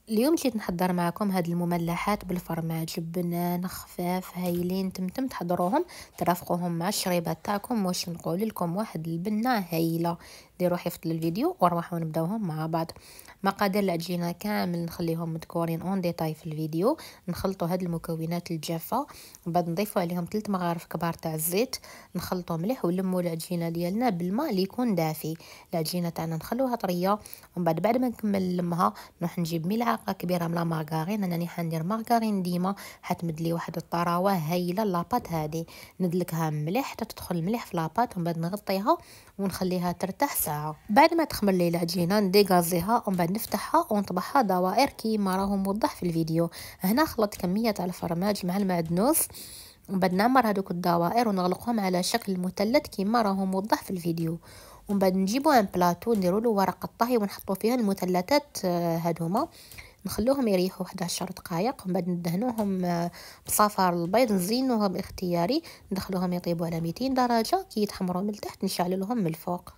اليوم جيت نحضر معكم هاد المملحات بالفرماج بنان خفاف هايلين تمتم تحضروهم ترافقوهم مع الشريبات تاعكم. واش نقول لكم واحد البنه هايله. ديروا حفظ للفيديو ونروحوا نبداوهم مع بعض. مقادير العجينه كامل نخليهم مذكورين اون ديتاي في الفيديو. نخلطوا هاد المكونات الجافه ومن بعد نضيفوا عليهم 3 مغارف كبار تاع الزيت. نخلطوا مليح ونلموا العجينه ديالنا بالماء اللي يكون دافي. العجينه تاعنا نخلوها طريه ومن بعد ما نكمل نلمها نروح نجيب ملعقه كبيره من المارغرين. انا حندير مارغرين ديما حتمد لي واحد الطراوه هايله لاباط هادي. ندلكها مليح حتى تدخل مليح في لاباط ومن بعد نغطيها ونخليها ترتاح ساعه. بعد ما تخمر لي العجينه نديغازيها ومن بعد نفتحها ونطبخها دوائر كيما راهو موضح في الفيديو. هنا خلط كميه تاع الفرماج مع المعدنوس ومن بعد نعمر هذوك الدوائر ونغلقهم على شكل مثلث كيما راهو موضح في الفيديو. ومن بعد نجيبو ان بلاطو نديروا له ورقه طهي ونحطوا فيها المثلثات هادوما. نخلوهم يريحوا 11 دقائق ومن بعد ندهنوهم بصفار البيض نزينوها باختياري. ندخلوهم يطيبوا على 200 درجه كي يتحمروا من التحت نشعل لهم من الفوق.